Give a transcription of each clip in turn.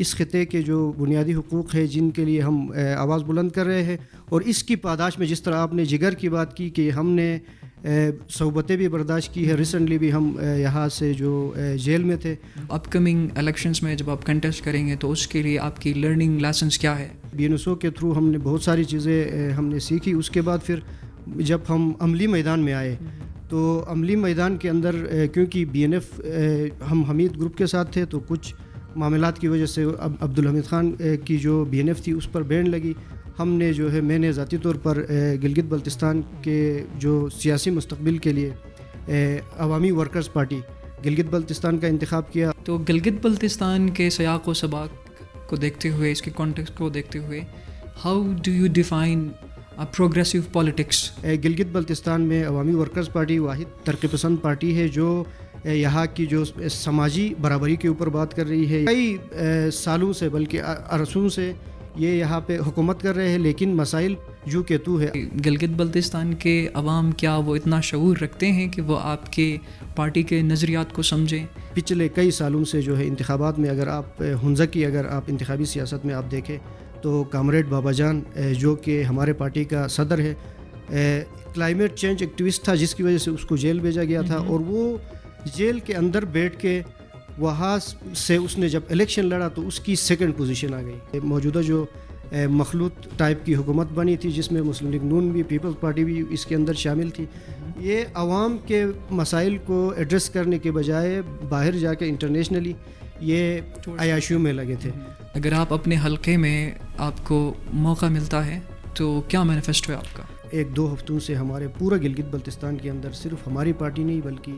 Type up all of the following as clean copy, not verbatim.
اس خطے کے جو بنیادی حقوق ہے جن کے لیے ہم آواز بلند کر رہے ہیں، اور اس کی پاداش میں جس طرح آپ نے جگر کی بات کی کہ ہم نے صحبتیں بھی برداشت کی ہے، ریسنٹلی بھی ہم یہاں سے جو جیل میں تھے. اپ کمنگ الیکشنز میں جب آپ کنٹیسٹ کریں گے تو اس کے لیے آپ کی لرننگ لیسنس کیا ہے؟ BNSO کے تھرو ہم نے بہت ساری چیزیں ہم نے سیکھی. اس کے بعد پھر جب ہم عملی میدان میں آئے تو عملی میدان کے اندر کیونکہ BNF ہم حمید گروپ کے ساتھ تھے تو کچھ معاملات کی وجہ سے عبدالحمید خان کی جو BNF تھی اس پر بین لگی. ہم نے جو ہے میں نے ذاتی طور پر گلگت بلتستان کے جو سیاسی مستقبل کے لیے عوامی ورکرز پارٹی گلگت بلتستان کا انتخاب کیا. تو گلگت بلتستان کے سیاق و سباق کو دیکھتے ہوئے، اس کے کانٹیکسٹ کو دیکھتے ہوئے، how do you define progressive politics? Gilgit Baltistan میں عوامی ورکرز پارٹی واحد ترقی پسند پارٹی ہے جو یہاں کی جو سماجی برابری کے اوپر بات کر رہی ہے. کئی سالوں سے بلکہ عرصوں سے یہ یہاں پہ حکومت کر رہے ہیں، لیکن مسائل جو کہ تو ہے. گلگت بلتستان کے عوام کیا وہ اتنا شعور رکھتے ہیں کہ وہ آپ کے پارٹی کے نظریات کو سمجھیں؟ پچھلے کئی سالوں سے جو ہے انتخابات میں اگر آپ ہنزکی اگر آپ انتخابی سیاست میں آپ دیکھیں تو کامریڈ بابا جان جو کہ ہمارے پارٹی کا صدر ہے، کلائمیٹ چینج ایکٹیوسٹ تھا جس کی وجہ سے اس کو جیل بھیجا گیا تھا، اور وہ جیل کے اندر بیٹھ کے وہاں سے اس نے جب الیکشن لڑا تو اس کی سیکنڈ پوزیشن آ گئی. موجودہ جو مخلوط ٹائپ کی حکومت بنی تھی جس میں مسلم لیگ نون بھی، پیپلز پارٹی بھی اس کے اندر شامل تھی، یہ عوام کے مسائل کو ایڈریس کرنے کے بجائے باہر جا کے انٹرنیشنلی یہ عیاشیوں میں لگے تھے. اگر آپ اپنے حلقے میں آپ کو موقع ملتا ہے تو کیا مینیفیسٹو ہے آپ کا؟ 1-2 ہفتوں سے ہمارے پورا گلگت بلتستان کے اندر صرف ہماری پارٹی نہیں بلکہ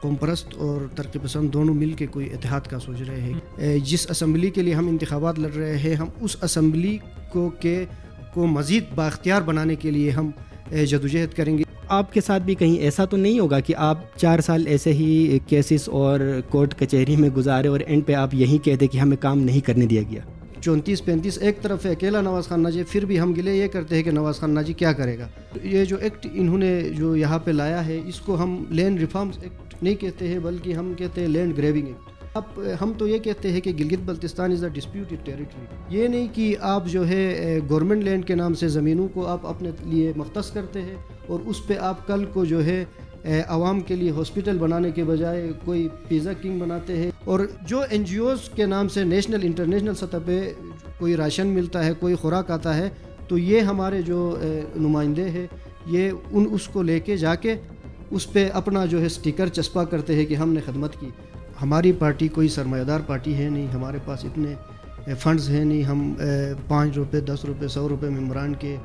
قوم پرست اور ترقی پسند دونوں مل کے کوئی اتحاد کا سوچ رہے ہیں. جس اسمبلی کے لیے ہم انتخابات لڑ رہے ہیں، ہم اس اسمبلی کو مزید بااختیار بنانے کے لیے ہم جدوجہد کریں گے. آپ کے ساتھ بھی کہیں ایسا تو نہیں ہوگا کہ آپ 4 سال ایسے ہی کیسز اور کورٹ کچہری میں گزارے اور اینڈ پہ آپ یہی کہتے کہ ہمیں کام نہیں کرنے دیا گیا؟ 34-35 ایک طرف ہے اکیلا نواز خان ناجی، پھر بھی ہم گلے یہ کرتے ہیں کہ نواز خان ناجی کیا کرے گا. یہ جو ایکٹ انہوں نے جو یہاں پہ لایا ہے اس کو ہم لینڈ ریفارمز ایکٹ نہیں کہتے ہیں بلکہ ہم کہتے ہیں لینڈ گریبنگ ایکٹ. اب ہم تو یہ کہتے ہیں کہ گلگت بلتستان از اے ڈسپیوٹڈ ٹیریٹری. یہ نہیں کہ آپ جو ہے گورنمنٹ لینڈ کے نام سے زمینوں کو آپ اپنے لیے مختص کرتے ہیں اور اس پہ آپ کل کو جو ہے عوام کے لیے ہاسپٹل بنانے کے بجائے کوئی پیزا کنگ بناتے ہیں، اور جو NGOs کے نام سے نیشنل انٹرنیشنل سطح پہ کوئی راشن ملتا ہے، کوئی خوراک آتا ہے، تو یہ ہمارے جو نمائندے ہیں یہ اس کو لے کے جا کے اس پہ اپنا جو ہے سٹیکر چسپا کرتے ہیں کہ ہم نے خدمت کی. ہماری پارٹی کوئی سرمایہ دار پارٹی ہے نہیں، ہمارے پاس اتنے فنڈز ہیں نہیں. ہم 5 روپے 10 روپے 100 روپے ممبران کے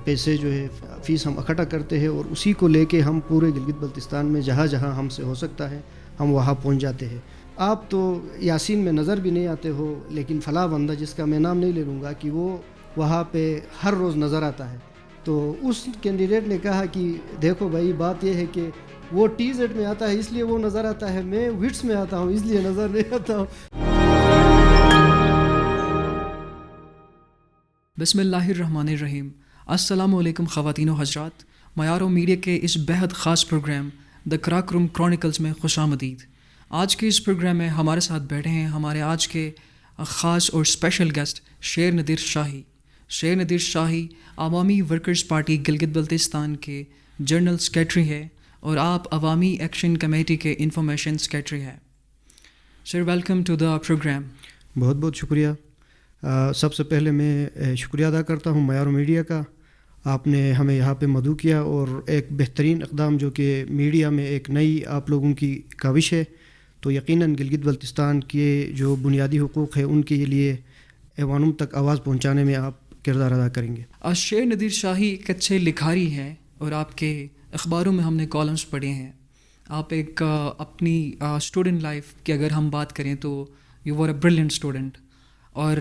پیسے جو ہے فیس ہم اکٹھا کرتے ہیں اور اسی کو لے کے ہم پورے گلگت بلتستان میں جہاں جہاں ہم سے ہو سکتا ہے ہم وہاں پہنچ جاتے ہیں. آپ تو یاسین میں نظر بھی نہیں آتے ہو، لیکن فلاں بندہ جس کا میں نام نہیں لے لوں گا کہ وہ وہاں پہ ہر روز نظر آتا ہے. تو اس کینڈیڈیٹ نے کہا کہ دیکھو بھائی بات یہ ہے کہ وہ TZ میں آتا ہے اس لیے وہ نظر آتا ہے، میں وٹس میں آتا ہوں اس لیے نظر نہیں آتا ہوں. بسم اللہ الرحمن الرحیم. السلام علیکم خواتین و حضرات، معیارو میڈیا کے اس بہت خاص پروگرام دا کراک روم کرونیکلز میں خوش آمدید. آج کے اس پروگرام میں ہمارے ساتھ بیٹھے ہیں ہمارے آج کے خاص اور اسپیشل گیسٹ شیر ندیر شاہی. شیر ندیر شاہی عوامی ورکرز پارٹی گلگت بلتستان کے جنرل سیکریٹری ہے اور آپ عوامی ایکشن کمیٹی کے انفارمیشن سیکریٹری ہیں. Sir welcome to the programme. بہت بہت شکریہ. سب سے پہلے میں شکریہ ادا کرتا ہوں معیار میڈیا کا. آپ نے ہمیں یہاں پہ مدعو کیا اور ایک بہترین اقدام جو کہ میڈیا میں ایک نئی آپ لوگوں کی کاوش ہے، تو یقیناً گلگت بلتستان کے جو بنیادی حقوق ہیں ان کے لیے ایوانوں تک آواز پہنچانے میں آپ کردار ادا کریں گے. شیر ندیر شاہی ایک اچھے لکھاری ہیں اور آپ کے اخباروں میں ہم نے کالمز پڑھے ہیں. آپ ایک اپنی اسٹوڈنٹ لائف کی اگر ہم بات کریں تو you were a brilliant student, اور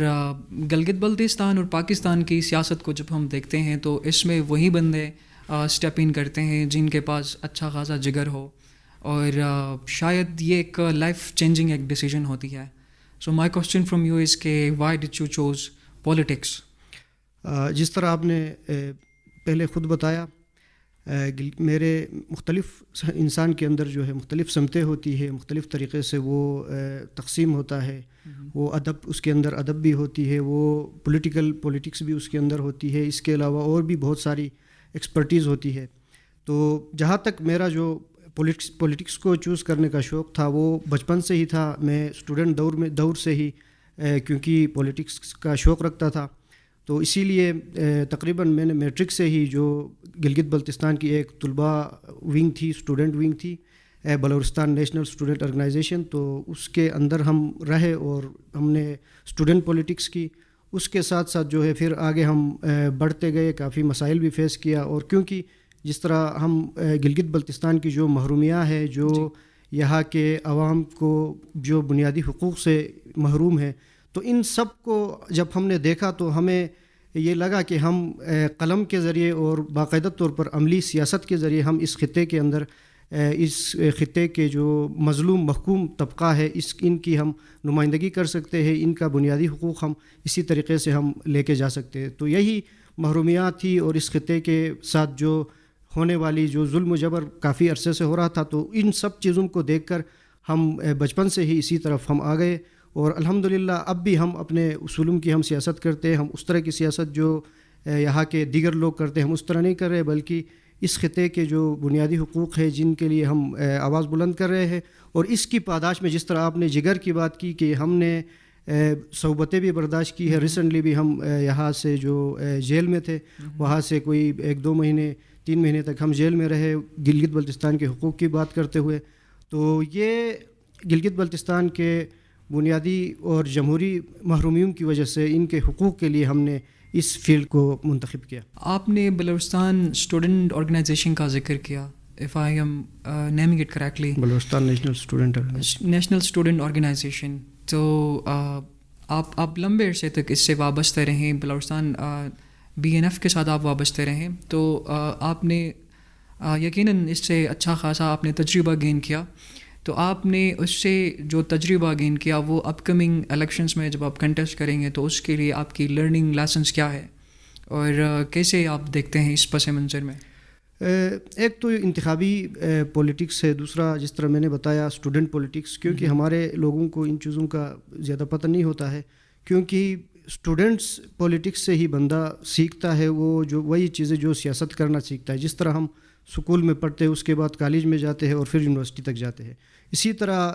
گلگت بلتستان اور پاکستان کی سیاست کو جب ہم دیکھتے ہیں تو اس میں وہی بندے اسٹیپ ان کرتے ہیں جن کے پاس اچھا خاصا جگر ہو، اور شاید یہ ایک لائف چینجنگ ایک ڈیسیجن ہوتی ہے. سو مائی کوسچن فرام یو از کہ why did you choose politics? جس طرح آپ نے پہلے خود بتایا میرے مختلف انسان کے اندر جو ہے مختلف سمتیں ہوتی ہے، مختلف طریقے سے وہ تقسیم ہوتا ہے. وہ ادب، اس کے اندر ادب بھی ہوتی ہے، وہ پولیٹکس بھی اس کے اندر ہوتی ہے، اس کے علاوہ اور بھی بہت ساری ایکسپرٹیز ہوتی ہے. تو جہاں تک میرا جو پولیٹکس کو چوز کرنے کا شوق تھا وہ بچپن سے ہی تھا. میں اسٹوڈنٹ دور سے ہی کیونکہ پولیٹکس کا شوق رکھتا تھا، تو اسی لیے تقریباً میں نے میٹرک سے ہی جو گلگت بلتستان کی ایک طلباء ونگ تھی، اسٹوڈنٹ ونگ تھی، بلورستان نیشنل اسٹوڈنٹ آرگنائزیشن، تو اس کے اندر ہم رہے اور ہم نے اسٹوڈنٹ پولیٹکس کی. اس کے ساتھ ساتھ جو ہے پھر آگے ہم بڑھتے گئے، کافی مسائل بھی فیس کیا. اور کیونکہ جس طرح ہم گلگت بلتستان کی جو محرومیاں ہے، جو یہاں کے عوام کو جو بنیادی حقوق سے محروم ہے، تو ان سب کو جب ہم نے دیکھا تو ہمیں یہ لگا کہ ہم قلم کے ذریعے اور باقاعدہ طور پر عملی سیاست کے ذریعے ہم اس خطے کے اندر اس خطے کے جو مظلوم محکوم طبقہ ہے ان کی ہم نمائندگی کر سکتے ہیں، ان کا بنیادی حقوق ہم اسی طریقے سے ہم لے کے جا سکتے ہیں. تو یہی محرومیات تھی اور اس خطے کے ساتھ جو ہونے والی جو ظلم و جبر کافی عرصے سے ہو رہا تھا، تو ان سب چیزوں کو دیکھ کر ہم بچپن سے ہی اسی طرف ہم آ گئے. اور الحمدللہ اب بھی ہم اپنے اصولوں کی ہم سیاست کرتے ہیں. ہم اس طرح کی سیاست جو یہاں کے دیگر لوگ کرتے ہیں ہم اس طرح نہیں کر رہے، بلکہ اس خطے کے جو بنیادی حقوق ہے جن کے لیے ہم آواز بلند کر رہے ہیں. اور اس کی پاداش میں جس طرح آپ نے جگر کی بات کی کہ ہم نے صحبتیں بھی برداشت کی ہے. ریسنٹلی بھی ہم یہاں سے جو جیل میں تھے وہاں سے کوئی 1-2 مہینے 3 مہینے تک ہم جیل میں رہے گلگت بلتستان کے حقوق کی بات کرتے ہوئے. تو یہ گلگت بلتستان کے بنیادی اور جمہوری محرومیوں کی وجہ سے ان کے حقوق کے لیے ہم نے اس فیلڈ کو منتخب کیا. آپ نے بلورستان اسٹوڈنٹ آرگنائزیشن کا ذکر کیا، if I am naming it correctly، Balochistan national student organization. تو آپ لمبے عرصے تک اس سے وابستہ رہیں، بلورستان BNF کے ساتھ آپ وابستہ رہیں، تو آپ نے یقیناً اس سے اچھا خاصا آپ نے تجربہ گین کیا. تو آپ نے اس سے جو تجربہ گین کیا وہ اپ کمنگ الیکشنز میں جب آپ کنٹیسٹ کریں گے تو اس کے لیے آپ کی لرننگ لیسنس کیا ہے اور کیسے آپ دیکھتے ہیں اس پس منظر میں؟ ایک تو انتخابی پولیٹکس ہے، دوسرا جس طرح میں نے بتایا اسٹوڈنٹ پولیٹکس. کیونکہ ہمارے لوگوں کو ان چیزوں کا زیادہ پتہ نہیں ہوتا ہے، کیونکہ اسٹوڈنٹس پولیٹکس سے ہی بندہ سیکھتا ہے وہ جو وہی چیزیں جو سیاست کرنا سیکھتا ہے. جس طرح ہم اسکول میں پڑھتے ہیں، اس کے بعد کالج میں جاتے ہیں اور پھر یونیورسٹی تک جاتے ہیں، اسی طرح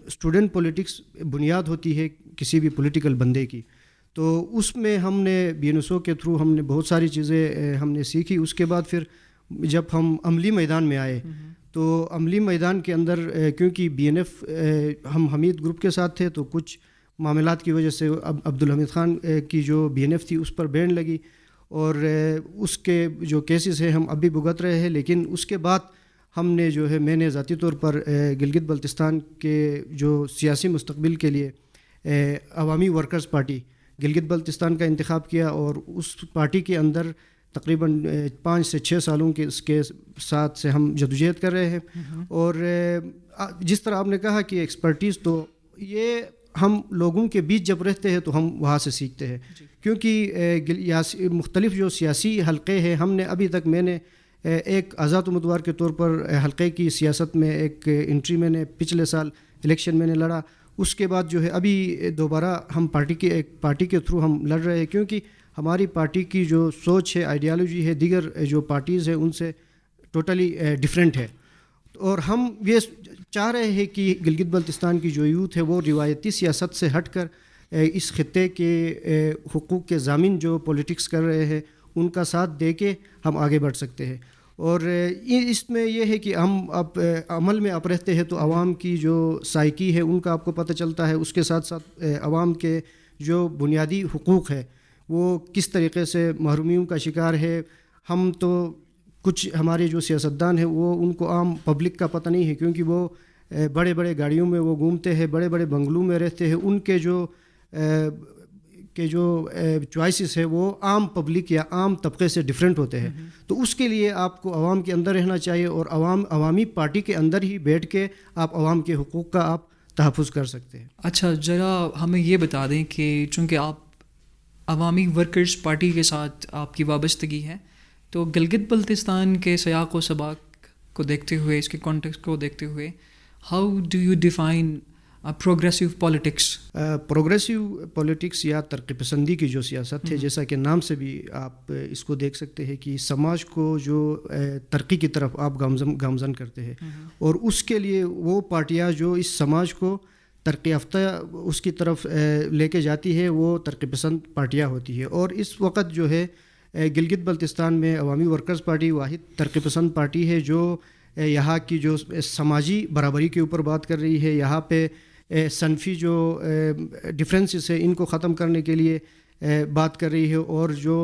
اسٹوڈنٹ پولیٹکس بنیاد ہوتی ہے کسی بھی پولیٹیکل بندے کی. تو اس میں ہم نے BNSO کے تھرو ہم نے بہت ساری چیزیں ہم نے سیکھی. اس کے بعد پھر جب ہم عملی میدان میں آئے تو عملی میدان کے اندر کیونکہ BNF ہم حمید گروپ کے ساتھ تھے، تو کچھ معاملات کی وجہ سے عبدالحمید خان کی جو BNF تھی اس پر بین لگی اور اس کے جو کیسز ہیں ہم اب بھی بھگت رہے ہیں. لیکن اس کے بعد ہم نے جو ہے میں نے ذاتی طور پر گلگت بلتستان کے جو سیاسی مستقبل کے لیے عوامی ورکرز پارٹی گلگت بلتستان کا انتخاب کیا اور اس پارٹی کے اندر تقریباً 5 سے 6 سالوں کے اس کے ساتھ سے ہم جدوجہد کر رہے ہیں. اور جس طرح آپ نے کہا کہ ایکسپرٹیز، تو یہ ہم لوگوں کے بیچ جب رہتے ہیں تو ہم وہاں سے سیکھتے ہیں. کیونکہ مختلف جو سیاسی حلقے ہیں ہم نے ابھی تک میں نے ایک آزاد امیدوار کے طور پر حلقے کی سیاست میں ایک انٹری میں نے پچھلے سال الیکشن میں نے لڑا. اس کے بعد جو ہے ابھی دوبارہ ہم پارٹی کے تھرو ہم لڑ رہے ہیں، کیونکہ ہماری پارٹی کی جو سوچ ہے، آئیڈیالوجی ہے، دیگر جو پارٹیز ہیں ان سے ٹوٹلی ڈیفرنٹ ہے. اور ہم یہ چاہ رہے ہیں کہ گلگت بلتستان کی جو یوتھ ہے وہ روایتی سیاست سے ہٹ کر اس خطے کے حقوق کے ضامن جو پولیٹکس کر رہے ہیں ان کا ساتھ دے کے ہم آگے بڑھ سکتے ہیں. اور اس میں یہ ہے کہ ہم اب عمل میں آپ رہتے ہیں تو عوام کی جو سائیکی ہے ان کا آپ کو پتہ چلتا ہے. اس کے ساتھ ساتھ عوام کے جو بنیادی حقوق ہے وہ کس طریقے سے محرومیوں کا شکار ہے. ہم تو کچھ ہمارے جو سیاستدان ہیں وہ ان کو عام پبلک کا پتہ نہیں ہے، کیونکہ وہ بڑے بڑے گاڑیوں میں وہ گھومتے ہیں، بڑے بڑے بنگلوں میں رہتے ہیں. ان کے جو چوائسز ہے وہ عام پبلک یا عام طبقے سے ڈیفرنٹ ہوتے ہیں. تو اس کے لیے آپ کو عوام کے اندر رہنا چاہیے اور عوامی پارٹی کے اندر ہی بیٹھ کے آپ عوام کے حقوق کا آپ تحفظ کر سکتے ہیں. اچھا، ذرا ہمیں یہ بتا دیں کہ چونکہ آپ عوامی ورکرز پارٹی کے ساتھ آپ کی وابستگی ہے، تو گلگت بلتستان کے سیاق و سباق کو دیکھتے ہوئے، اس کے کانٹیکسٹ کو دیکھتے ہوئے، how do you define progressive politics? Progressive politics یا ترقی پسندی کی جو سیاست ہے، جیسا کہ نام سے بھی آپ اس کو دیکھ سکتے ہیں کہ سماج کو جو ترقی کی طرف آپ گامزن کرتے ہیں، اور اس کے لیے وہ پارٹیاں جو اس سماج کو ترقی یافتہ اس کی طرف لے کے جاتی ہے، وہ ترقی پسند پارٹیاں ہوتی ہے. اور اس وقت جو ہے گلگت بلتستان میں عوامی ورکرز پارٹی واحد ترقی پسند پارٹی ہے جو یہاں کی جو سماجی برابری کے اوپر بات کر رہی ہے، یہاں پہ صنفی جو ڈفرینسز ہے ان کو ختم کرنے کے لیے بات کر رہی ہے، اور جو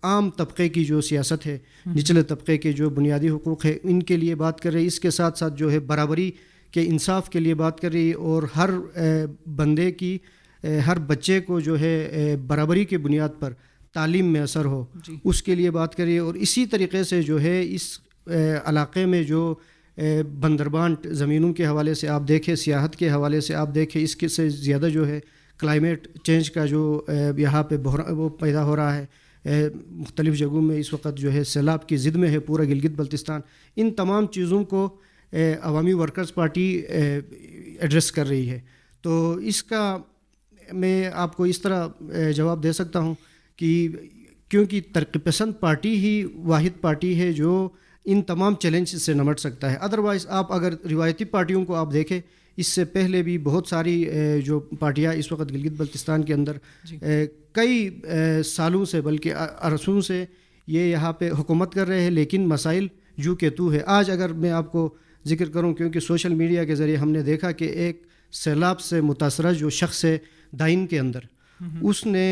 عام طبقے کی جو سیاست ہے، نچلے طبقے کے جو بنیادی حقوق ہے ان کے لیے بات کر رہی ہے. اس کے ساتھ ساتھ جو ہے برابری کے انصاف کے لیے بات کر رہی ہے، اور ہر بندے کی، ہر بچے کو جو ہے برابری کے بنیاد پر تعلیم میں اثر ہو، اس کے لیے بات کر رہی ہے. اور اسی طریقے سے جو ہے اس علاقے میں جو بندربانٹ زمینوں کے حوالے سے آپ دیکھیں، سیاحت کے حوالے سے آپ دیکھیں، اس کے سے زیادہ جو ہے کلائمیٹ چینج کا جو یہاں پہ وہ پیدا ہو رہا ہے، مختلف جگہوں میں اس وقت جو ہے سیلاب کی ضد میں ہے پورا گلگت بلتستان. ان تمام چیزوں کو عوامی ورکرز پارٹی ایڈریس کر رہی ہے. تو اس کا میں آپ کو اس طرح جواب دے سکتا ہوں کہ کیونکہ ترقی پسند پارٹی ہی واحد پارٹی ہے جو ان تمام چیلنجز سے نمٹ سکتا ہے. ادروائز آپ اگر روایتی پارٹیوں کو آپ دیکھیں، اس سے پہلے بھی بہت ساری جو پارٹیاں اس وقت گلگت بلتستان کے اندر کئی سالوں سے بلکہ عرصوں سے یہ یہاں پہ حکومت کر رہے ہیں، لیکن مسائل جو کہ تو ہے. آج اگر میں آپ کو ذکر کروں، کیونکہ سوشل میڈیا کے ذریعے ہم نے دیکھا کہ ایک سیلاب سے متاثرہ جو شخص ہے دائن کے اندر، اس نے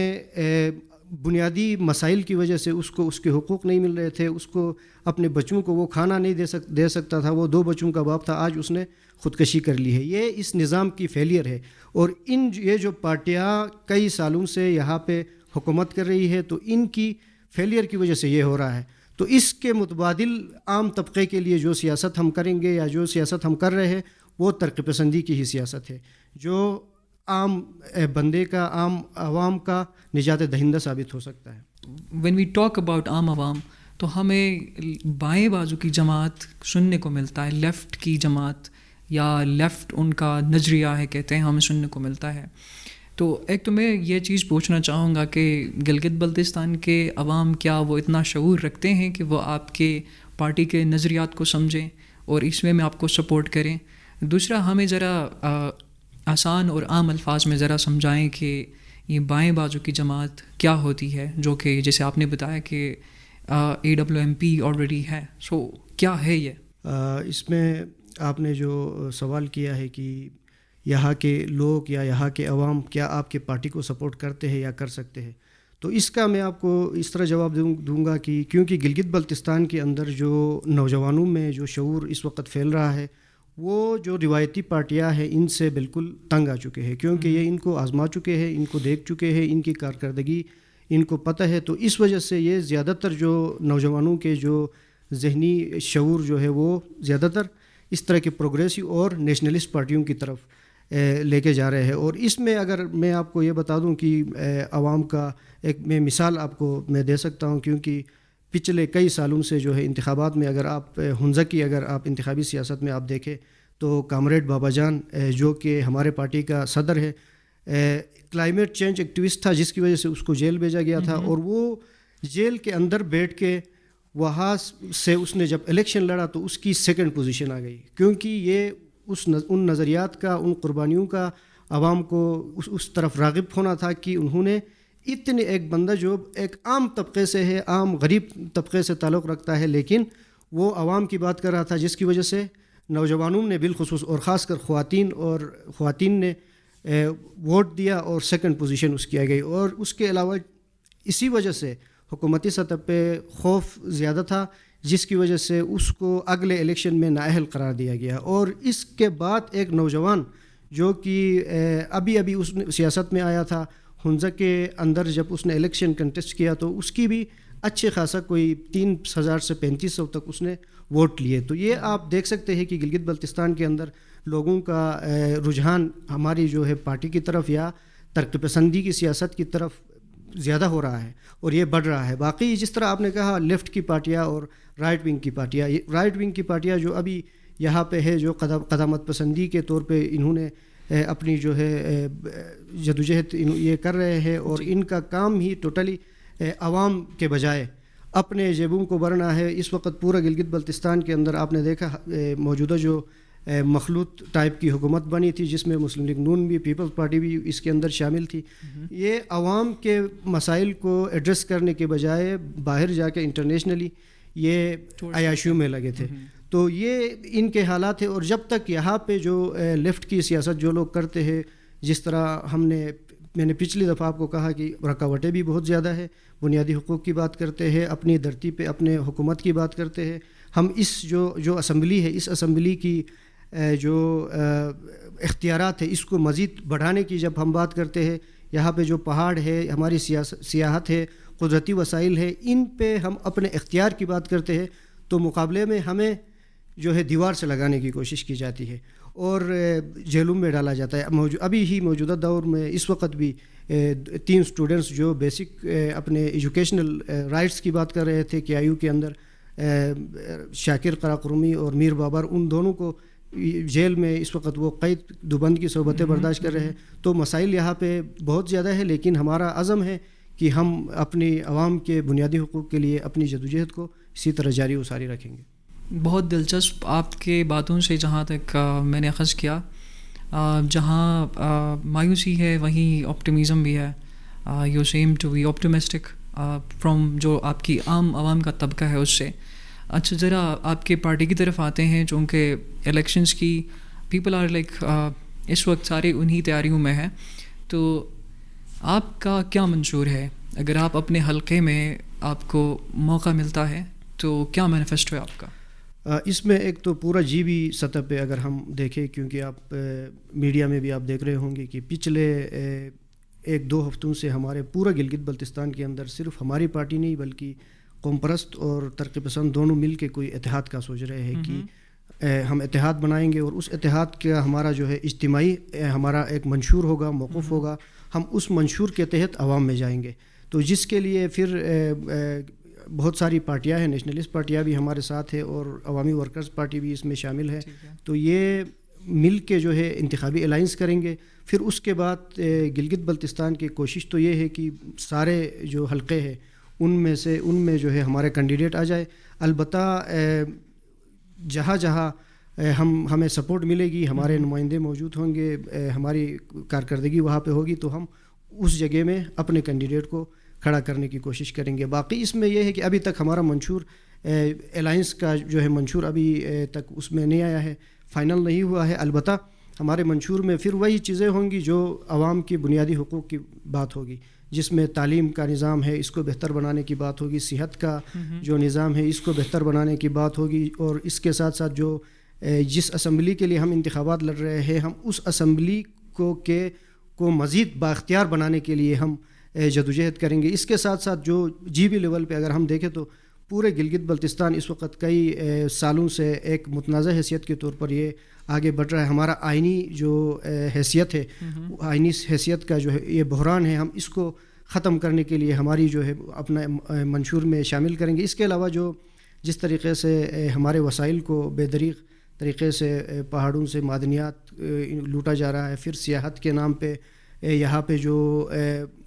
بنیادی مسائل کی وجہ سے اس کو اس کے حقوق نہیں مل رہے تھے، اس کو اپنے بچوں کو وہ کھانا نہیں دے سکتا تھا، وہ 2 بچوں کا باپ تھا، آج اس نے خودکشی کر لی ہے. یہ اس نظام کی فیلئر ہے. اور یہ جو پارٹیاں کئی سالوں سے یہاں پہ حکومت کر رہی ہے، تو ان کی فیلئر کی وجہ سے یہ ہو رہا ہے. تو اس کے متبادل عام طبقے کے لیے جو سیاست ہم کریں گے یا جو سیاست ہم کر رہے ہیں، وہ ترقی پسندی کی ہی سیاست ہے، جو عام بندے کا، عام عوام کا نجات دہندہ ثابت ہو سکتا ہے. وین وی ٹاک اباؤٹ عام عوام، تو ہمیں بائیں بازو کی جماعت سننے کو ملتا ہے، لیفٹ کی جماعت یا لیفٹ ان کا نظریہ ہے کہتے ہیں، ہمیں سننے کو ملتا ہے. تو ایک تو میں یہ چیز پوچھنا چاہوں گا کہ گلگت بلتستان کے عوام کیا وہ اتنا شعور رکھتے ہیں کہ وہ آپ کے پارٹی کے نظریات کو سمجھیں اور اس میں آپ کو سپورٹ کریں؟ دوسرا، ہمیں ذرا آسان اور عام الفاظ میں ذرا سمجھائیں کہ یہ بائیں بازو کی جماعت کیا ہوتی ہے، جو کہ جیسے آپ نے بتایا کہ AWMP آلریڈی ہے. سو کیا ہے یہ؟ اس میں آپ نے جو سوال کیا ہے کہ یہاں کے لوگ یا یہاں کے عوام کیا آپ کے پارٹی کو سپورٹ کرتے ہیں یا کر سکتے ہیں، تو اس کا میں آپ کو اس طرح جواب دوں گا کہ کیونکہ گلگت بلتستان کے اندر جو نوجوانوں میں جو شعور اس وقت پھیل رہا ہے، وہ جو روایتی پارٹیاں ہیں ان سے بالکل تنگ آ چکے ہیں، کیونکہ یہ ان کو آزما چکے ہیں، ان کو دیکھ چکے ہیں، ان کی کارکردگی ان کو پتہ ہے. تو اس وجہ سے یہ زیادہ تر جو نوجوانوں کے جو ذہنی شعور جو ہے وہ زیادہ تر اس طرح کے پروگریسو اور نیشنلسٹ پارٹیوں کی طرف لے کے جا رہے ہیں. اور اس میں اگر میں آپ کو یہ بتا دوں کہ عوام کا ایک میں مثال آپ کو میں دے سکتا ہوں، کیونکہ پچھلے کئی سالوں سے جو ہے انتخابات میں اگر آپ ہنزہ کی اگر آپ انتخابی سیاست میں آپ دیکھیں تو کامریڈ بابا جان جو کہ ہمارے پارٹی کا صدر ہے، کلائمیٹ چینج ایکٹیوسٹ تھا، جس کی وجہ سے اس کو جیل بھیجا گیا تھا. اور وہ جیل کے اندر بیٹھ کے وہاں سے اس نے جب الیکشن لڑا تو اس کی 2nd پوزیشن آ گئی، کیونکہ یہ ان نظریات کا، ان قربانیوں کا عوام کو اس طرف راغب ہونا تھا کہ انہوں نے اتنے ایک بندہ جو ایک عام طبقے سے ہے، عام غریب طبقے سے تعلق رکھتا ہے، لیکن وہ عوام کی بات کر رہا تھا، جس کی وجہ سے نوجوانوں نے بالخصوص اور خاص کر خواتین نے ووٹ دیا اور 2nd پوزیشن اس کی آ گئی. اور اس کے علاوہ اسی وجہ سے حکومتی سطح پہ خوف زیادہ تھا، جس کی وجہ سے اس کو اگلے الیکشن میں نااہل قرار دیا گیا. اور اس کے بعد ایک نوجوان جو کہ ابھی اس سیاست میں آیا تھا، ہنزہ کے اندر جب اس نے الیکشن کنٹیسٹ کیا تو اس کی بھی اچھے خاصا کوئی 3000 سے 3500 تک اس نے ووٹ لیے. تو یہ آپ دیکھ سکتے ہیں کہ گلگت بلتستان کے اندر لوگوں کا رجحان ہماری جو ہے پارٹی کی طرف یا ترقی پسندی کی سیاست کی طرف زیادہ ہو رہا ہے اور یہ بڑھ رہا ہے. باقی جس طرح آپ نے کہا لیفٹ کی پارٹیاں اور رائٹ ونگ کی پارٹیاں، رائٹ ونگ کی پارٹیاں جو ابھی یہاں پہ ہے، جو قدامت پسندی کے طور پہ انہوں نے اپنی جو ہے جدوجہد یہ کر رہے ہیں، اور ان کا کام ہی ٹوٹلی عوام کے بجائے اپنے جیبوں کو بھرنا ہے. اس وقت پورا گلگت بلتستان کے اندر آپ نے دیکھا موجودہ جو مخلوط ٹائپ کی حکومت بنی تھی، جس میں مسلم لیگ نون بھی، پیپلز پارٹی بھی اس کے اندر شامل تھی. یہ عوام کے مسائل کو ایڈریس کرنے کے بجائے باہر جا کے انٹرنیشنلی یہ عیاشیوں میں لگے تھے. تو یہ ان کے حالات ہیں. اور جب تک یہاں پہ جو لیفٹ کی سیاست جو لوگ کرتے ہیں، جس طرح میں نے پچھلی دفعہ آپ کو کہا کہ رکاوٹیں بھی بہت زیادہ ہے، بنیادی حقوق کی بات کرتے ہیں، اپنی دھرتی پہ اپنے حکومت کی بات کرتے ہیں. ہم اس جو اسمبلی ہے، اس اسمبلی کی جو اختیارات ہے، اس کو مزید بڑھانے کی جب ہم بات کرتے ہیں، یہاں پہ جو پہاڑ ہے، ہماری سیاحت ہے، قدرتی وسائل ہے، ان پہ ہم اپنے اختیار کی بات کرتے ہیں، تو مقابلے میں ہمیں جو ہے دیوار سے لگانے کی کوشش کی جاتی ہے اور جیلوں میں ڈالا جاتا ہے. ابھی ہی موجودہ دور میں اس وقت بھی 3 اسٹوڈنٹس جو بیسک اپنے ایجوکیشنل رائٹس کی بات کر رہے تھے کہ آیو کے اندر، شاکر قراقرمی اور میر بابر، ان دونوں کو جیل میں اس وقت وہ قید دوبند کی صحبتیں برداشت کر رہے ہیں. تو مسائل یہاں پہ بہت زیادہ ہے، لیکن ہمارا عزم ہے کہ ہم اپنی عوام کے بنیادی حقوق کے لیے اپنی جدوجہد کو اسی طرح جاری و ساری رکھیں گے. بہت دلچسپ آپ کے باتوں سے جہاں تک میں نے اخذ کیا، جہاں مایوسی ہے وہیں آپٹیمزم بھی ہے. You seem to be optimistic from جو آپ کی عام عوام کا طبقہ ہے اس سے. اچھا، ذرا آپ کے پارٹی کی طرف آتے ہیں، چونکہ الیکشنز کی پیپل آر لائک اس وقت سارے انہی تیاریوں میں ہیں. تو آپ کا کیا منشور ہے؟ اگر آپ اپنے حلقے میں آپ کو موقع ملتا ہے تو کیا مینیفیسٹو ہے آپ کا؟ اس میں ایک تو پورا جی بی سطح پہ اگر ہم دیکھیں، کیونکہ آپ میڈیا میں بھی آپ دیکھ رہے ہوں گے کہ پچھلے 1-2 ہفتوں سے ہمارے پورا گلگت بلتستان کے اندر صرف ہماری پارٹی نہیں بلکہ قوم پرست اور ترقی پسند دونوں مل کے کوئی اتحاد کا سوچ رہے ہیں کہ ہم اتحاد بنائیں گے، اور اس اتحاد کا ہمارا جو ہے اجتماعی ہمارا ایک منشور ہوگا، موقف ہوگا. ہم اس منشور کے تحت عوام میں جائیں گے. تو جس کے لیے پھر بہت ساری پارٹیاں ہیں، نیشنلسٹ پارٹیاں بھی ہمارے ساتھ ہے اور عوامی ورکرز پارٹی بھی اس میں شامل ہے. تو یہ مل کے جو ہے انتخابی الائنس کریں گے. پھر اس کے بعد گلگت بلتستان کی کوشش تو یہ ہے کہ سارے جو حلقے ہیں ان میں جو ہے ہمارے کینڈیڈیٹ آ جائے. البتہ جہاں ہمیں سپورٹ ملے گی، ہمارے نمائندے موجود ہوں گے، ہماری کارکردگی وہاں پہ ہوگی، تو ہم اس جگہ میں اپنے کینڈیڈیٹ کو کھڑا کرنے کی کوشش کریں گے. باقی اس میں یہ ہے کہ ابھی تک ہمارا منشور الائنس کا جو ہے منشور ابھی تک اس میں نہیں آیا ہے، فائنل نہیں ہوا ہے. البتہ ہمارے منشور میں پھر وہی چیزیں ہوں گی جو عوام کی بنیادی حقوق کی بات ہوگی، جس میں تعلیم کا نظام ہے اس کو بہتر بنانے کی بات ہوگی، صحت کا جو نظام ہے اس کو بہتر بنانے کی بات ہوگی، اور اس کے ساتھ ساتھ جو جس اسمبلی کے لیے ہم انتخابات لڑ رہے ہیں، ہم اس اسمبلی کو مزید بااختیار بنانے کے لیے ہم جدوجہد کریں گے. اس کے ساتھ ساتھ جو جی بی لیول پہ اگر ہم دیکھیں تو پورے گلگت بلتستان اس وقت کئی سالوں سے ایک متنازع حیثیت کے طور پر یہ آگے بڑھ رہا ہے. ہمارا آئینی جو حیثیت ہے، آئینی حیثیت کا جو ہے یہ بحران ہے، ہم اس کو ختم کرنے کے لیے ہماری جو ہے اپنا منشور میں شامل کریں گے. اس کے علاوہ جس طریقے سے ہمارے وسائل کو بے دریغ طریقے سے پہاڑوں سے معدنیات لوٹا جا رہا ہے، پھر سیاحت کے نام پہ یہاں پہ جو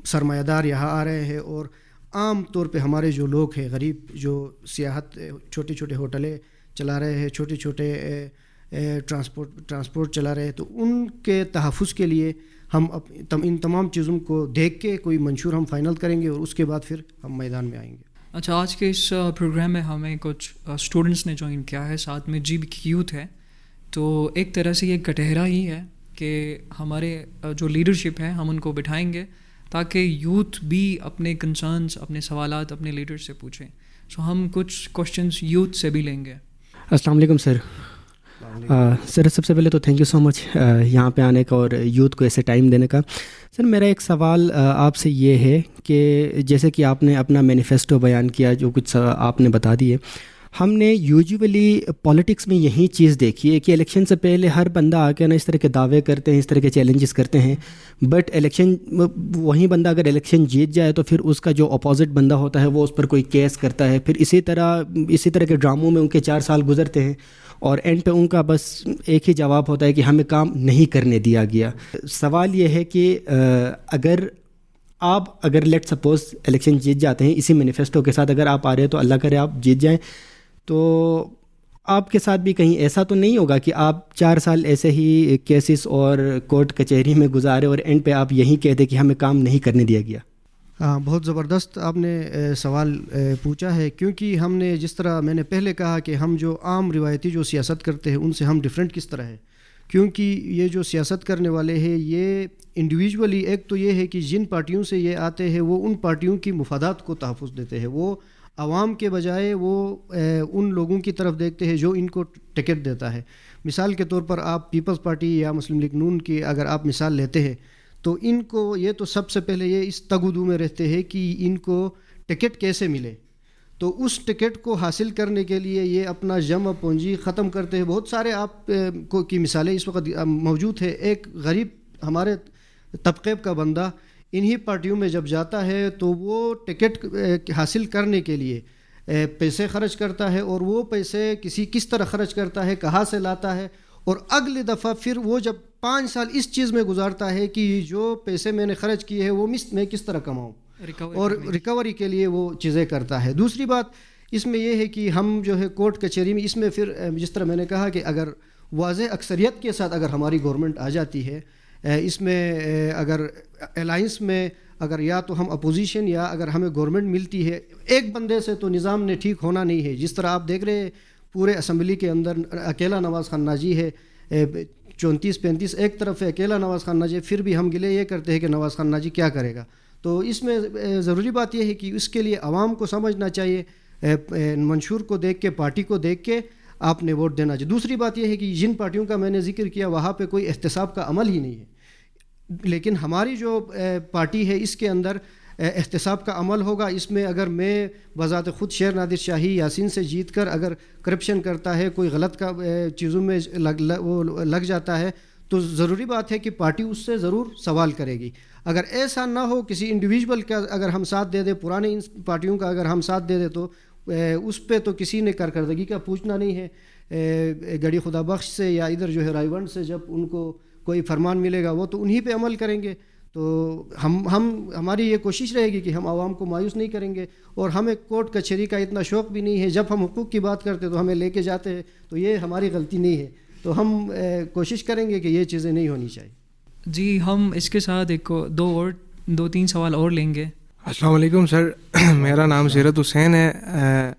سرمایہ دار یہاں آ رہے ہیں، اور عام طور پہ ہمارے جو لوگ ہیں غریب، جو سیاحت چھوٹے چھوٹے ہوٹلیں چلا رہے ہیں، چھوٹے چھوٹے ٹرانسپورٹ چلا رہے ہیں، تو ان کے تحفظ کے لیے ہم ان تمام چیزوں کو دیکھ کے کوئی منشور ہم فائنل کریں گے، اور اس کے بعد پھر ہم میدان میں آئیں گے. اچھا، آج کے اس پروگرام میں ہمیں کچھ اسٹوڈنٹس نے جوائن کیا ہے، ساتھ میں جی بی کی یوتھ ہے. تو ایک طرح سے یہ کٹہرا ہی ہے کہ ہمارے جو لیڈرشپ ہے ہم ان کو بٹھائیں گے تاکہ یوتھ بھی اپنے کنسرنس، اپنے سوالات اپنے لیڈر سے پوچھیں. سو ہم کچھ کوشچنس یوتھ سے بھی لیں گے. السلام علیکم سر. سر سب سے پہلے تو تھینک یو سو مچ یہاں پہ آنے کا اور یوتھ کو ایسے ٹائم دینے کا. سر میرا ایک سوال آپ سے یہ ہے کہ جیسے کہ آپ نے اپنا مینیفیسٹو بیان کیا، جو کچھ آپ نے بتا دیے، ہم نے یوزولی پولیٹکس میں یہی چیز دیکھی ہے کہ الیکشن سے پہلے ہر بندہ آ کے نا اس طرح کے دعوے کرتے ہیں, اس طرح کے چیلنجز کرتے ہیں, بٹ الیکشن وہی بندہ اگر الیکشن جیت جائے تو پھر اس کا جو اپوزٹ بندہ ہوتا ہے وہ اس پر کوئی کیس کرتا ہے, پھر اسی طرح کے ڈراموں میں ان کے 4 سال گزرتے ہیں اور اینڈ پہ ان کا بس ایک ہی جواب ہوتا ہے کہ ہمیں کام نہیں کرنے دیا گیا. سوال یہ ہے کہ اگر لیٹ سپوز الیکشن جیت جاتے ہیں اسی مینیفیسٹو کے ساتھ, اگر آپ آ رہے ہیں تو اللہ کرے آپ جیت جائیں, تو آپ کے ساتھ بھی کہیں ایسا تو نہیں ہوگا کہ آپ 4 سال ایسے ہی کیسز اور کورٹ کچہری میں گزارے اور اینڈ پہ آپ یہی کہتے کہ ہمیں کام نہیں کرنے دیا گیا؟ ہاں, بہت زبردست آپ نے سوال پوچھا ہے, کیونکہ ہم نے جس طرح میں نے پہلے کہا کہ ہم جو عام روایتی جو سیاست کرتے ہیں ان سے ہم ڈیفرنٹ کس طرح ہے, کیونکہ یہ جو سیاست کرنے والے ہیں یہ انڈیویجولی, ایک تو یہ ہے کہ جن پارٹیوں سے یہ آتے ہیں وہ ان پارٹیوں کی مفادات کو تحفظ دیتے ہیں, وہ عوام کے بجائے وہ ان لوگوں کی طرف دیکھتے ہیں جو ان کو ٹکٹ دیتا ہے. مثال کے طور پر آپ پیپلز پارٹی یا مسلم لیگ نون کی اگر آپ مثال لیتے ہیں تو ان کو یہ تو سب سے پہلے یہ اس تگودو میں رہتے ہیں کہ ان کو ٹکٹ کیسے ملے, تو اس ٹکٹ کو حاصل کرنے کے لیے یہ اپنا جمع پونجی ختم کرتے ہیں. بہت سارے آپ کو کی مثالیں اس وقت موجود ہے. ایک غریب ہمارے طبقے کا بندہ انہی پارٹیوں میں جب جاتا ہے تو وہ ٹکٹ حاصل کرنے کے لیے پیسے خرچ کرتا ہے, اور وہ پیسے کس طرح خرچ کرتا ہے, کہاں سے لاتا ہے, اور اگلی دفعہ پھر وہ جب 5 سال اس چیز میں گزارتا ہے کہ جو پیسے میں نے خرچ کیے ہیں وہ میں کس طرح کماؤں, اور ریکوری کے لیے وہ چیزیں کرتا ہے. دوسری بات اس میں یہ ہے کہ ہم جو ہے کورٹ کچہری میں اس میں پھر جس طرح میں نے کہا کہ اگر واضح اکثریت کے ساتھ اگر ہماری گورنمنٹ آ جاتی ہے, اس میں اگر الائنس میں اگر یا تو ہم اپوزیشن یا اگر ہمیں گورنمنٹ ملتی ہے, ایک بندے سے تو نظام نے ٹھیک ہونا نہیں ہے. جس طرح آپ دیکھ رہے ہیں پورے اسمبلی کے اندر اکیلا نواز خان ناجی ہے, 34-35 ایک طرف ہے اکیلا نواز خان ناجی, پھر بھی ہم گلے یہ کرتے ہیں کہ نواز خان ناجی کیا کرے گا. تو اس میں ضروری بات یہ ہے کہ اس کے لیے عوام کو سمجھنا چاہیے, منشور کو دیکھ کے, پارٹی کو دیکھ کے آپ نے ووٹ دینا چاہیے. دوسری بات یہ ہے کہ جن پارٹیوں کا میں نے ذکر کیا وہاں پہ کوئی احتساب کا عمل ہی نہیں ہے, لیکن ہماری جو پارٹی ہے اس کے اندر احتساب کا عمل ہوگا. اس میں اگر میں بذات خود شیر نادر شاہی یاسین سے جیت کر اگر کرپشن کرتا ہے, کوئی غلط کا چیزوں میں وہ لگ جاتا ہے, تو ضروری بات ہے کہ پارٹی اس سے ضرور سوال کرے گی. اگر ایسا نہ ہو, کسی انڈیویجول کا اگر ہم ساتھ دے دیں, پرانے ان پارٹیوں کا اگر ہم ساتھ دے دیں تو اس پہ تو کسی نے کارکردگی کا پوچھنا نہیں ہے. گڑی خدا بخش سے یا ادھر جو ہے رائیونڈ سے جب ان کو کوئی فرمان ملے گا وہ تو انہی پہ عمل کریں گے. تو ہماری یہ کوشش رہے گی کہ ہم عوام کو مایوس نہیں کریں گے, اور ہمیں کورٹ کچہری کا اتنا شوق بھی نہیں ہے. جب ہم حقوق کی بات کرتے تو ہمیں لے کے جاتے ہیں, تو یہ ہماری غلطی نہیں ہے. تو ہم کوشش کریں گے کہ یہ چیزیں نہیں ہونی چاہیے. جی, ہم اس کے ساتھ 2-3 سوال اور لیں گے. السلام علیکم سر, میرا نام سیرت حسین ہے.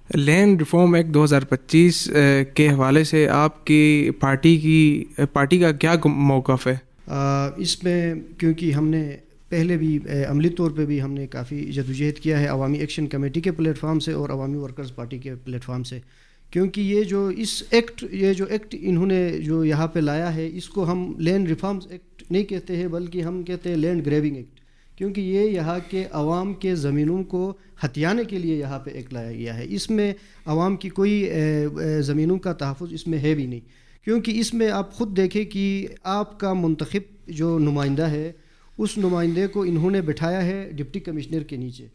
لینڈ ریفارم ایکٹ 2025 کے حوالے سے آپ کی پارٹی کا کیا موقف ہے؟ اس میں کیونکہ ہم نے پہلے بھی عملی طور پہ بھی ہم نے کافی جدوجہد کیا ہے عوامی ایکشن کمیٹی کے پلیٹ فارم سے اور عوامی ورکرز پارٹی کے پلیٹ فارم سے, کیونکہ یہ جو ایکٹ انہوں نے جو یہاں پہ لایا ہے اس کو ہم لینڈ ریفارمز ایکٹ نہیں کہتے ہیں بلکہ ہم کہتے ہیں لینڈ گریبنگ ایکٹ, کیونکہ یہ یہاں کے عوام کے زمینوں کو ہتھیانے کے لیے یہاں پہ ایک لایا گیا ہے. اس میں عوام کی کوئی زمینوں کا تحفظ اس میں ہے بھی نہیں, کیونکہ اس میں آپ خود دیکھیں کہ آپ کا منتخب جو نمائندہ ہے اس نمائندے کو انہوں نے بٹھایا ہے ڈپٹی کمشنر کے نیچے,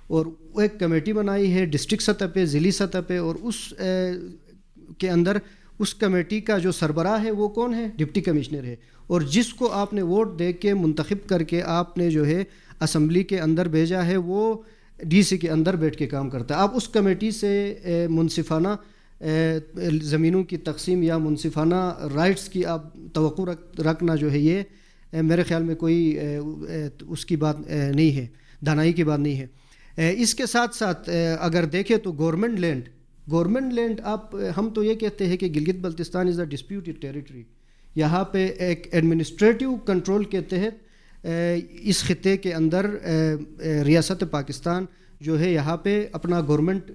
اور ایک کمیٹی بنائی ہے ڈسٹرکٹ سطح پہ, ضلعی سطح پہ, اور اس کے اندر اس کمیٹی کا جو سربراہ ہے وہ کون ہے؟ ڈپٹی کمشنر ہے. اور جس کو آپ نے ووٹ دے کے منتخب کر کے آپ نے جو ہے اسمبلی کے اندر بھیجا ہے وہ ڈی سی کے اندر بیٹھ کے کام کرتا ہے. آپ اس کمیٹی سے منصفانہ زمینوں کی تقسیم یا منصفانہ رائٹس کی آپ توقع رکھنا جو ہے یہ میرے خیال میں کوئی اس کی بات نہیں ہے, دانائی کی بات نہیں ہے. اس کے ساتھ ساتھ اگر دیکھیں تو گورنمنٹ لینڈ آپ ہم تو یہ کہتے ہیں کہ گلگت بلتستان از اے ڈسپیوٹڈ ٹیریٹری. یہاں پہ ایک ایڈمنسٹریٹو کنٹرول کے تحت اس خطے کے اندر ریاست پاکستان جو ہے یہاں پہ اپنا گورنمنٹ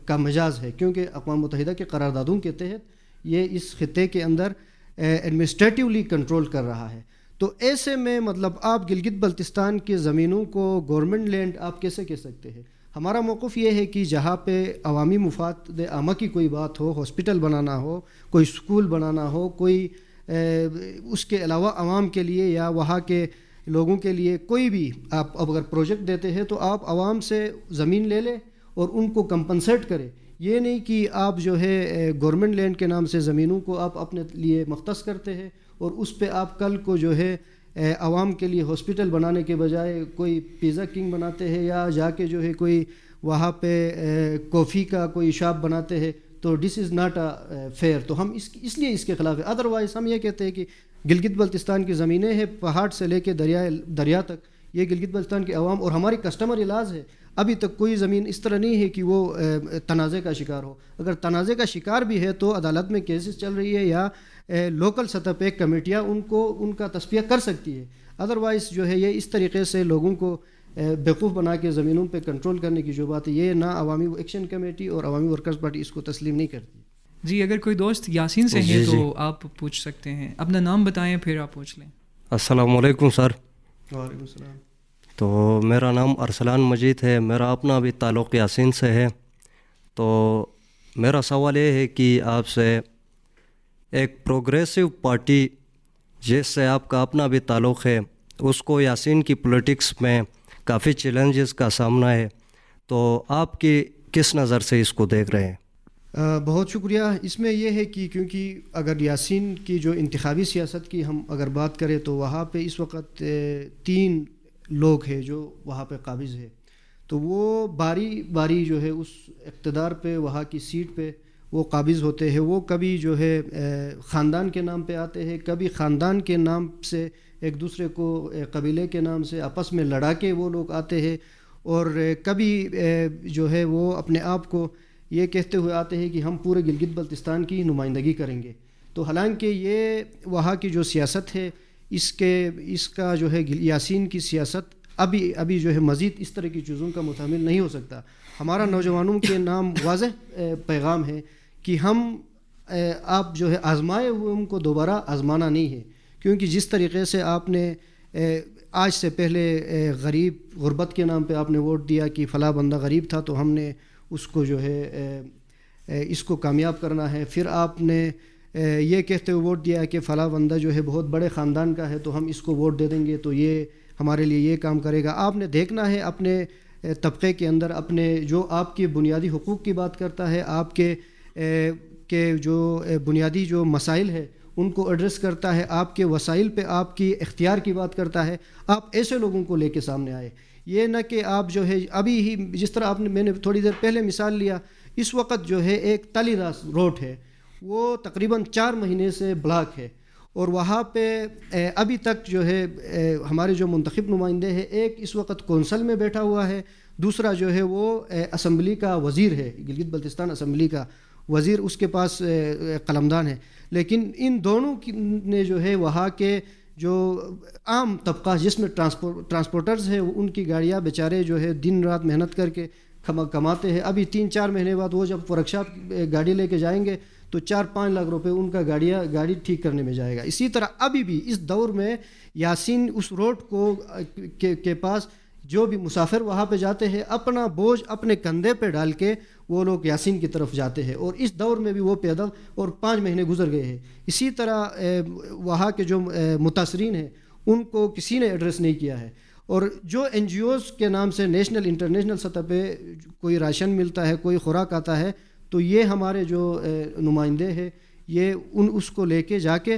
کا مجاز ہے, کیونکہ اقوام متحدہ کے قراردادوں کے تحت یہ اس خطے کے اندر ایڈمنسٹریٹولی کنٹرول کر رہا ہے. تو ایسے میں مطلب آپ گلگت بلتستان کی زمینوں کو گورنمنٹ لینڈ آپ کیسے کہہ سکتے ہیں؟ ہمارا موقف یہ ہے کہ جہاں پہ عوامی مفاد عامہ کی کوئی بات ہو، ہاسپٹل بنانا ہو، کوئی اسکول بنانا ہو، کوئی اس کے علاوہ عوام کے لیے یا وہاں کے لوگوں کے لیے کوئی بھی آپ اگر پروجیکٹ دیتے ہیں تو آپ عوام سے زمین لے لیں اور ان کو کمپنسیٹ کریں. یہ نہیں کہ آپ جو ہے گورنمنٹ لینڈ کے نام سے زمینوں کو آپ اپنے لیے مختص کرتے ہیں اور اس پہ آپ کل کو جو ہے عوام کے لیے ہاسپٹل بنانے کے بجائے کوئی پیزا کنگ بناتے ہیں یا جا کے جو ہے کوئی وہاں پہ کافی کا کوئی شاپ بناتے ہیں. تو ڈس از ناٹ اے فیئر. تو ہم اس لیے اس کے خلاف ہے. ادروائز ہم یہ کہتے ہیں کہ گلگت بلتستان کی زمینیں ہیں پہاڑ سے لے کے دریا تک، یہ گلگت بلتستان کے عوام اور ہماری کسٹمر علاج ہے. ابھی تک کوئی زمین اس طرح نہیں ہے کہ وہ تنازع کا شکار ہو. اگر تنازع کا شکار بھی ہے تو عدالت میں کیسز چل رہی ہے یا لوکل سطح پہ کمیٹیاں ان کا تصفیہ کر سکتی ہے. ادروائز جو ہے یہ اس طریقے سے لوگوں کو بیوقوف بنا کے زمینوں پہ کنٹرول کرنے کی جو بات ہے، یہ نہ عوامی ایکشن کمیٹی اور عوامی ورکرز پارٹی اس کو تسلیم نہیں کرتی. جی اگر کوئی دوست یاسین سے ہیں تو آپ پوچھ سکتے ہیں. اپنا نام بتائیں پھر آپ پوچھ لیں. السلام علیکم سر. وعلیکم السلام. تو میرا نام ارسلان مجید ہے، میرا اپنا بھی تعلق یاسین سے ہے. تو میرا سوال یہ ہے کہ آپ سے ایک پروگریسو پارٹی جس سے آپ کا اپنا بھی تعلق ہے، اس کو یاسین کی پولیٹکس میں کافی چیلنجز کا سامنا ہے، تو آپ کی کس نظر سے اس کو دیکھ رہے ہیں؟ بہت شکریہ. اس میں یہ ہے کہ کیونکہ اگر یاسین کی جو انتخابی سیاست کی ہم اگر بات کریں تو وہاں پہ اس وقت 3 لوگ ہیں جو وہاں پہ قابض ہے. تو وہ باری باری جو ہے اس اقتدار پہ وہاں کی سیٹ پہ وہ قابض ہوتے ہیں. وہ کبھی جو ہے خاندان کے نام پہ آتے ہیں، کبھی خاندان کے نام سے ایک دوسرے کو قبیلے کے نام سے آپس میں لڑا کے وہ لوگ آتے ہیں، اور کبھی جو ہے وہ اپنے آپ کو یہ کہتے ہوئے آتے ہیں کہ ہم پورے گلگت بلتستان کی نمائندگی کریں گے. تو حالانکہ یہ وہاں کی جو سیاست ہے اس کا جو ہے یاسین کی سیاست ابھی جو ہے مزید اس طرح کی چیزوں کا متحمل نہیں ہو سکتا. ہمارا نوجوانوں کے نام واضح پیغام ہے کہ آپ جو ہے آزمائے ہوئے ان کو دوبارہ آزمانا نہیں ہے. کیونکہ جس طریقے سے آپ نے آج سے پہلے غربت کے نام پہ آپ نے ووٹ دیا کہ فلاں بندہ غریب تھا تو ہم نے اس کو جو ہے اس کو کامیاب کرنا ہے، پھر آپ نے یہ کہتے ہوئے ووٹ دیا کہ فلاں بندہ جو ہے بہت بڑے خاندان کا ہے تو ہم اس کو ووٹ دے دیں گے تو یہ ہمارے لیے یہ کام کرے گا. آپ نے دیکھنا ہے اپنے طبقے کے اندر اپنے جو آپ کے بنیادی حقوق کی بات کرتا ہے، آپ کے جو بنیادی جو مسائل ہے ان کو ایڈریس کرتا ہے، آپ کے وسائل پہ آپ کی اختیار کی بات کرتا ہے. آپ ایسے لوگوں کو لے کے سامنے آئے. یہ نہ کہ آپ جو ہے ابھی ہی جس طرح میں نے تھوڑی دیر پہلے مثال لیا، اس وقت جو ہے ایک تالی راس روڈ ہے وہ تقریباً 4 مہینے سے بلاک ہے، اور وہاں پہ ابھی تک جو ہے ہمارے جو منتخب نمائندے ہیں، ایک اس وقت کونسل میں بیٹھا ہوا ہے، دوسرا جو ہے وہ اسمبلی کا وزیر ہے، گلگت بلتستان اسمبلی کا وزیر، اس کے پاس قلمدان ہے. لیکن ان دونوں نے جو ہے وہاں کے جو عام طبقہ جس میں ٹرانسپورٹرز ہیں ان کی گاڑیاں بیچارے جو ہے دن رات محنت کر کے کماتے ہیں. ابھی 3-4 مہینے بعد وہ جب ورک شاپ گاڑی لے کے جائیں گے تو 4-5 لاکھ روپے ان کا گاڑی ٹھیک کرنے میں جائے گا. اسی طرح ابھی بھی اس دور میں یاسین اس روڈ کو کے پاس جو بھی مسافر وہاں پہ جاتے ہیں اپنا بوجھ اپنے کندھے پہ ڈال کے وہ لوگ یاسین کی طرف جاتے ہیں، اور اس دور میں بھی وہ پیدل، اور 5 مہینے گزر گئے ہیں. اسی طرح وہاں کے جو متاثرین ہیں ان کو کسی نے ایڈریس نہیں کیا ہے. اور جو NGOs کے نام سے نیشنل انٹرنیشنل سطح پہ کوئی راشن ملتا ہے، کوئی خوراک آتا ہے، تو یہ ہمارے جو نمائندے ہیں یہ اس کو لے کے جا کے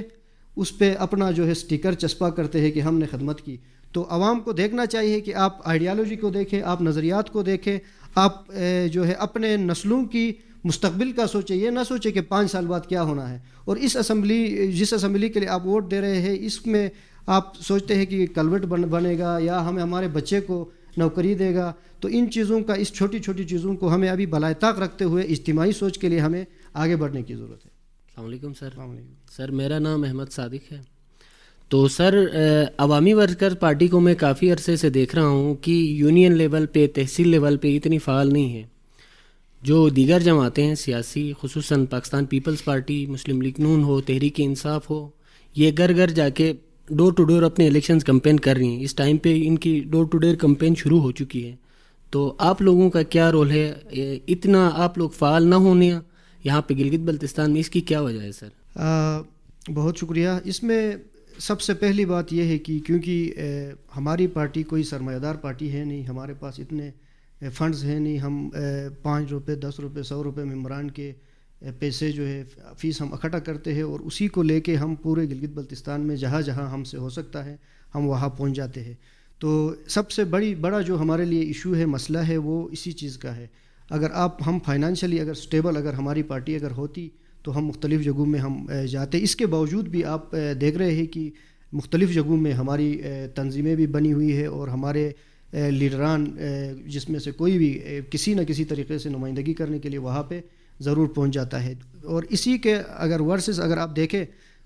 اس پہ اپنا جو ہے سٹیکر چسپا کرتے ہیں کہ ہم نے خدمت کی. تو عوام کو دیکھنا چاہیے کہ آپ آئیڈیالوجی کو دیکھیں، آپ نظریات کو دیکھیں، آپ جو ہے اپنے نسلوں کی مستقبل کا سوچیں. یہ نہ سوچیں کہ 5 سال بعد کیا ہونا ہے. اور جس اسمبلی کے لیے آپ ووٹ دے رہے ہیں اس میں آپ سوچتے ہیں کہ کلوٹ بنے گا یا ہمارے بچے کو نوکری دے گا. تو ان چیزوں کا، اس چھوٹی چھوٹی چیزوں کو ہمیں ابھی بالائے طاق رکھتے ہوئے اجتماعی سوچ کے لیے ہمیں آگے بڑھنے کی ضرورت ہے. السلام علیکم سر. سر میرا نام احمد صادق ہے. تو سر عوامی ورکر پارٹی کو میں کافی عرصے سے دیکھ رہا ہوں کہ یونین لیول پہ، تحصیل لیول پہ اتنی فعال نہیں ہے. جو دیگر جماعتیں ہیں سیاسی، خصوصاً پاکستان پیپلز پارٹی، مسلم لیگ نون ہو، تحریک انصاف ہو، یہ گھر گھر جا کے ڈور ٹو ڈور اپنے الیکشنز کمپین کر رہی ہیں. اس ٹائم پہ ان کی ڈور ٹو ڈور کمپین شروع ہو چکی ہے. تو آپ لوگوں کا کیا رول ہے؟ اتنا آپ لوگ فعال نہ ہونے یہاں پہ گلگت بلتستان میں، اس کی کیا وجہ ہے سر؟ بہت شکریہ. اس میں سب سے پہلی بات یہ ہے کہ کیونکہ ہماری پارٹی کوئی سرمایہ دار پارٹی ہے نہیں، ہمارے پاس اتنے فنڈز ہیں نہیں. ہم 5 روپے 10 روپے 100 روپے ممبران کے پیسے جو ہے فیس ہم اکٹھا کرتے ہیں اور اسی کو لے کے ہم پورے گلگت بلتستان میں جہاں جہاں ہم سے ہو سکتا ہے ہم وہاں پہنچ جاتے ہیں. تو سب سے بڑا جو ہمارے لیے ایشو ہے، مسئلہ ہے، وہ اسی چیز کا ہے. اگر ہم فائنانشلی اگر سٹیبل اگر ہماری پارٹی اگر ہوتی تو ہم مختلف جگہوں میں ہم جاتے. اس کے باوجود بھی آپ دیکھ رہے ہیں کہ مختلف جگہوں میں ہماری تنظیمیں بھی بنی ہوئی ہے اور ہمارے لیڈران جس میں سے کوئی بھی کسی نہ کسی طریقے سے نمائندگی کرنے کے لیے وہاں پہ ضرور پہنچ جاتا ہے. اور اسی کے اگر ورسز اگر آپ دیکھیں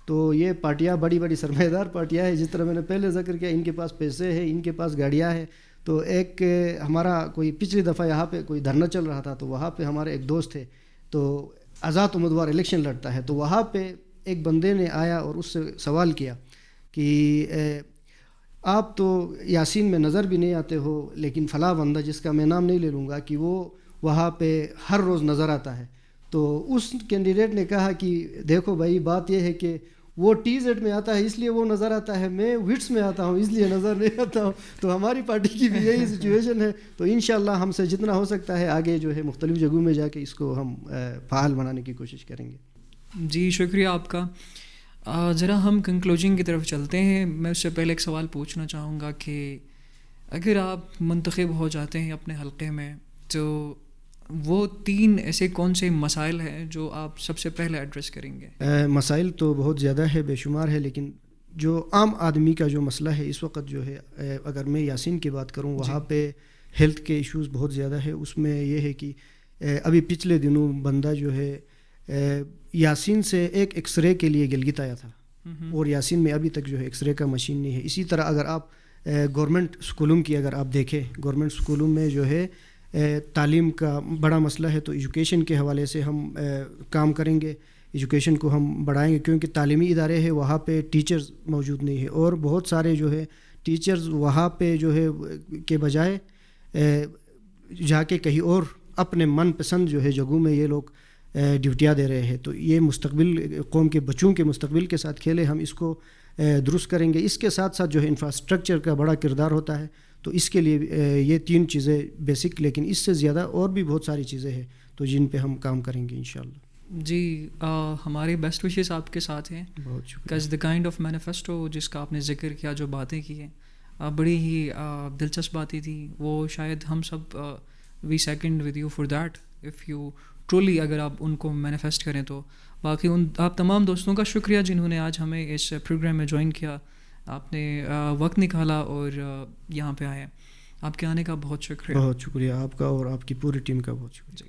تو یہ پارٹیاں بڑی بڑی سرمایہ دار پارٹیاں ہیں. جس طرح میں نے پہلے ذکر کیا، ان کے پاس پیسے ہیں، ان کے پاس گاڑیاں ہیں. تو ایک ہمارا کوئی پچھلی دفعہ یہاں پہ کوئی دھرنا چل رہا تھا، تو وہاں پہ ہمارے ایک دوست تھے، تو آزاد امیدوار الیکشن لڑتا ہے. تو وہاں پہ ایک بندے نے آیا اور اس سے سوال کیا کہ آپ تو یاسین میں نظر بھی نہیں آتے ہو، لیکن فلاں بندہ جس کا میں نام نہیں لے لوں گا کہ وہ وہاں پہ ہر روز نظر آتا ہے. تو اس کینڈیڈیٹ نے کہا کہ دیکھو بھائی، بات یہ ہے کہ وہ ٹی زیڈ میں آتا ہے اس لیے وہ نظر آتا ہے، میں وٹس میں آتا ہوں اس لیے نظر نہیں آتا ہوں. تو ہماری پارٹی کی بھی یہی سچویشن ہے. تو انشاءاللہ ہم سے جتنا ہو سکتا ہے آگے جو ہے مختلف جگہوں میں جا کے اس کو ہم فعال بنانے کی کوشش کریں گے. جی شکریہ آپ کا. ذرا ہم کنکلوژن کی طرف چلتے ہیں. میں اس سے پہلے ایک سوال پوچھنا چاہوں گا کہ اگر آپ منتخب ہو جاتے ہیں اپنے حلقے میں، تو وہ 3 ایسے کون سے مسائل ہیں جو آپ سب سے پہلے ایڈریس کریں گے؟ مسائل تو بہت زیادہ ہے، بے شمار ہے، لیکن جو عام آدمی کا جو مسئلہ ہے اس وقت جو ہے، اگر میں یاسین کی بات کروں، وہاں پہ ہیلتھ کے ایشوز بہت زیادہ ہے. اس میں یہ ہے کہ ابھی پچھلے دنوں بندہ جو ہے یاسین سے ایک ایکس رے کے لیے گلگت آیا تھا، اور یاسین میں ابھی تک جو ہے ایکس رے کا مشین نہیں ہے. اسی طرح اگر آپ گورنمنٹ اسکولوں کی اگر آپ دیکھیں، گورنمنٹ اسکولوں میں جو ہے تعلیم کا بڑا مسئلہ ہے. تو ایجوکیشن کے حوالے سے ہم کام کریں گے، ایجوکیشن کو ہم بڑھائیں گے، کیونکہ تعلیمی ادارے ہیں وہاں پہ ٹیچرز موجود نہیں ہے، اور بہت سارے جو ہے ٹیچرز وہاں پہ جو ہے کے بجائے جا کے کہیں اور اپنے من پسند جو ہے جگہوں میں یہ لوگ ڈیوٹیاں دے رہے ہیں. تو یہ مستقبل قوم کے بچوں کے مستقبل کے ساتھ کھیلے، ہم اس کو درست کریں گے. اس کے ساتھ ساتھ جو ہے انفراسٹرکچر کا بڑا کردار ہوتا ہے. تو اس کے لیے یہ 3 چیزیں بیسک، لیکن اس سے زیادہ اور بھی بہت ساری چیزیں ہیں تو جن پہ ہم کام کریں گے انشاءاللہ. جی ہمارے بیسٹ وشیز آپ کے ساتھ ہیں. بہت شکریہ. Because the kind of manifesto جس کا آپ نے ذکر کیا، جو باتیں کی ہیں، بڑی ہی دلچسپ باتیں تھیں. وہ شاید ہم سب we second with you for that. If you truly اگر آپ ان کو مینیفیسٹ کریں تو. باقی آپ تمام دوستوں کا شکریہ جنہوں نے آج ہمیں اس پروگرام میں جوائن کیا. آپ نے وقت نکالا اور یہاں پہ آئے. آپ کے آنے کا بہت شکریہ. بہت شکریہ آپ کا اور آپ کی پوری ٹیم کا بہت شکریہ.